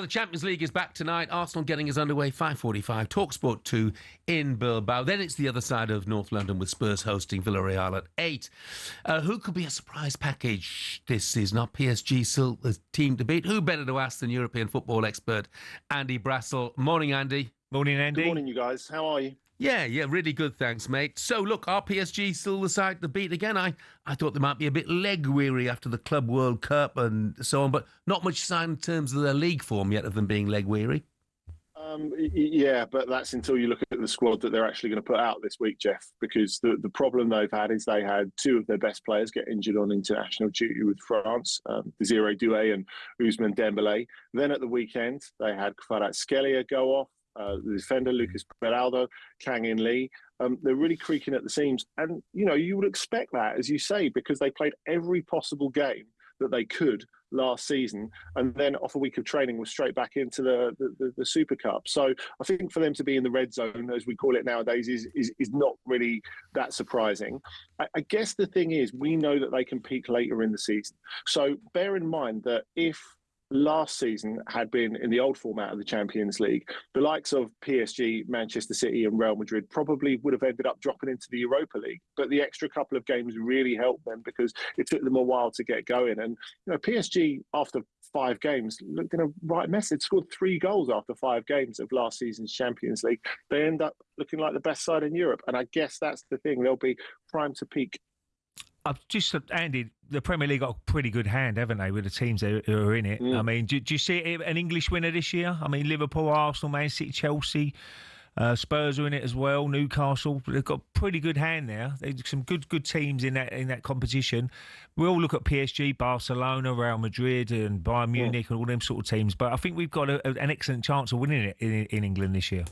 The Champions League is back tonight. Arsenal getting us underway, 5:45. talkSPORT 2 in Bilbao. Then it's the other side of North London with Spurs hosting Villarreal at 8. Who could be a surprise package this season? Are PSG still the team to beat? Who better to ask than European football expert Andy Brassell? Morning, Andy. Morning, Andy. Good morning, you guys. How are you? Yeah, really good, thanks, mate. So, look, are PSG still the side to beat again? I thought they might be a bit leg-weary after the Club World Cup and so on, but not much sign in terms of their league form yet of them being leg-weary. Yeah, but that's until you look at the squad that they're actually going to put out this week, Jeff, because the problem they've had is they had two of their best players get injured on international duty with France, Desiree Doué and Ousmane Dembélé. Then at the weekend, they had Kvaratskhelia go off, the defender Lucas Beraldo, Kang-in Lee. They're really creaking at the seams. And, you would expect that, as you say, because they played every possible game that they could last season, and then off a week of training was straight back into the Super Cup. So I think for them to be in the red zone, as we call it nowadays, is not really that surprising. I guess the thing is, we know that they can peak later in the season. So bear in mind that if last season had been in the old format of the Champions League, the likes of PSG, Manchester City and Real Madrid probably would have ended up dropping into the Europa League. But the extra couple of games really helped them because it took them a while to get going. And PSG, after 5 games, looked in a right mess. They'd scored 3 goals after 5 games of last season's Champions League. They end up looking like the best side in Europe. And I guess that's the thing. They'll be primed to peak. Andy, the Premier League got a pretty good hand, haven't they, with the teams who are in it? I mean, do you see an English winner this year? I mean, Liverpool, Arsenal, Man City, Chelsea, Spurs are in it as well, Newcastle. They've got a pretty good hand there. There's some good teams in that competition. We all look at PSG, Barcelona, Real Madrid and Bayern Munich and all them sort of teams, but I think we've got an excellent chance of winning it in England this year.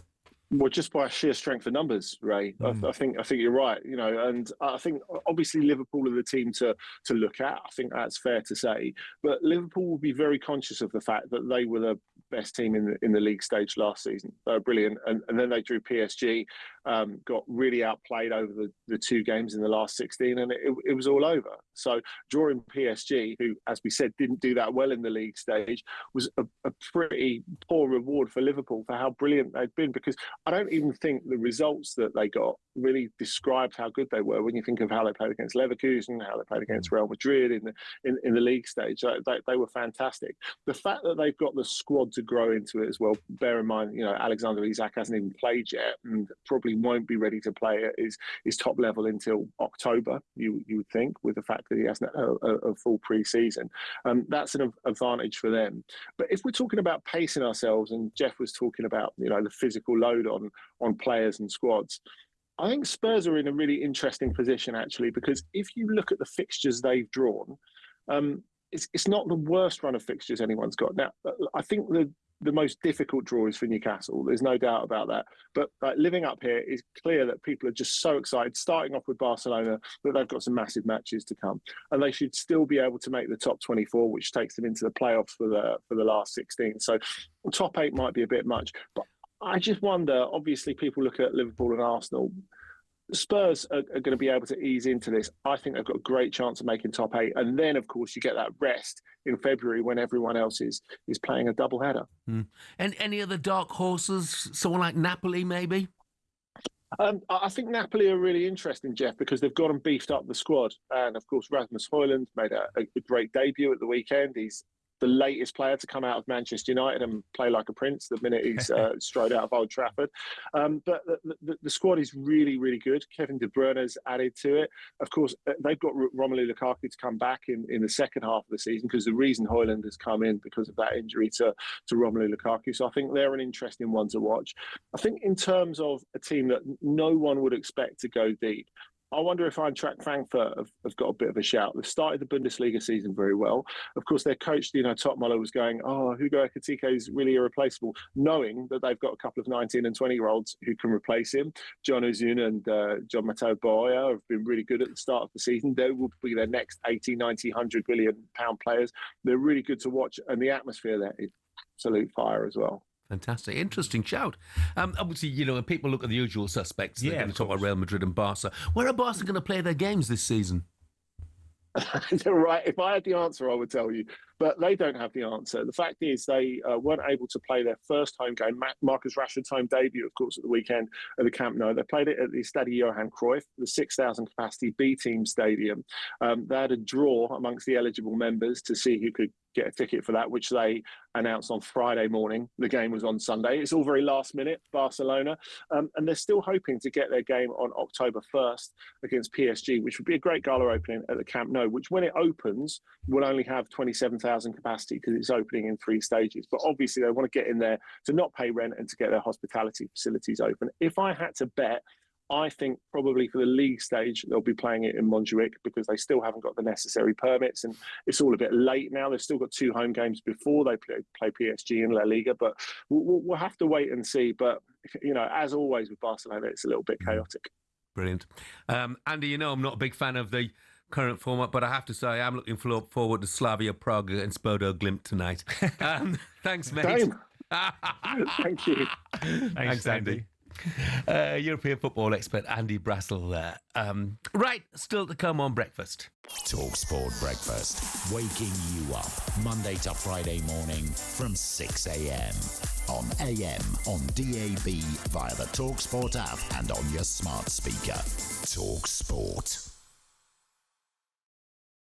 Well, just by sheer strength of numbers, Ray. I think you're right. And I think obviously Liverpool are the team to look at. I think that's fair to say. But Liverpool will be very conscious of the fact that they were the best team in the league stage last season. They were brilliant, and then they drew PSG, got really outplayed over the 2 games in the last 16, and it was all over. So drawing PSG, who, as we said, didn't do that well in the league stage, was a pretty poor reward for Liverpool for how brilliant they'd been, because I don't even think the results that they got really described how good they were when you think of how they played against Leverkusen, how they played against Real Madrid in the league stage. They were fantastic. The fact that they've got the squad to grow into it as well, bear in mind, Alexander Isak hasn't even played yet and probably won't be ready to play at his top level until October, you would think, with the fact that he hasn't a full pre-season. That's an advantage for them. But if we're talking about pacing ourselves, and Jeff was talking about, the physical load on players and squads, I think Spurs are in a really interesting position, actually, because if you look at the fixtures they've drawn, it's not the worst run of fixtures anyone's got. Now, I think the most difficult draw is for Newcastle. There's no doubt about that. But living up here, is clear that people are just so excited, starting off with Barcelona, that they've got some massive matches to come. And they should still be able to make the top 24, which takes them into the playoffs for the last 16. So top 8 might be a bit much. But I just wonder, obviously people look at Liverpool and Arsenal. Spurs are going to be able to ease into this. I think they've got a great chance of making top 8. And then, of course, you get that rest in February when everyone else is playing a doubleheader. And any other dark horses, someone like Napoli maybe? I think Napoli are really interesting, Jeff, because they've got and beefed up the squad. And, of course, Rasmus Højlund made a great debut at the weekend. He's the latest player to come out of Manchester United and play like a prince the minute he's strode out of Old Trafford. But the squad is really, really good. Kevin De Bruyne has added to it. Of course, they've got Romelu Lukaku to come back in the second half of the season, because the reason Højlund has come in because of that injury to Romelu Lukaku. So I think they're an interesting one to watch. I think in terms of a team that no one would expect to go deep, I wonder if Eintracht Frankfurt have got a bit of a shout. They've started the Bundesliga season very well. Of course, their coach, Topmöller, was going, Hugo Ekitike is really irreplaceable, knowing that they've got a couple of 19 and 20-year-olds who can replace him. John Ozuna and John Mateo Boya have been really good at the start of the season. They will be their next 80, 90, 100 billion pound players. They're really good to watch, and the atmosphere there is absolute fire as well. Fantastic. Interesting shout. Obviously, people look at the usual suspects. They're going to talk about Real Madrid and Barca. Where are Barca going to play their games this season? Right. If I had the answer, I would tell you. but they don't have the answer. The fact is they weren't able to play their first home game. Marcus Rashford's home debut, of course, at the weekend at the Camp Nou. They played it at the Stade Johan Cruyff, the 6,000 capacity B team stadium. They had a draw amongst the eligible members to see who could get a ticket for that, which they announced on Friday morning. The game was on Sunday. It's all very last minute, Barcelona. And they're still hoping to get their game on October 1st against PSG, which would be a great gala opening at the Camp Nou, which when it opens will only have 27,000 capacity because it's opening in 3 stages. But obviously they want to get in there to not pay rent and to get their hospitality facilities open. If I had to bet, I think probably for the league stage, they'll be playing it in Montjuic because they still haven't got the necessary permits and it's all a bit late now. They've still got 2 home games before they play PSG in La Liga, but we'll have to wait and see. But, as always with Barcelona, it's a little bit chaotic. Brilliant. Andy, I'm not a big fan of the current format, but I have to say I'm looking forward to Slavia Prague against Bodo Glimt tonight. Thanks, mate. Same. Thank you. Thanks, Andy. European football expert Andy Brassell there. Right, still to come on breakfast. talkSPORT Breakfast, waking you up Monday to Friday morning from 6 a.m. on AM, on DAB, via the talkSPORT app and on your smart speaker. talkSPORT.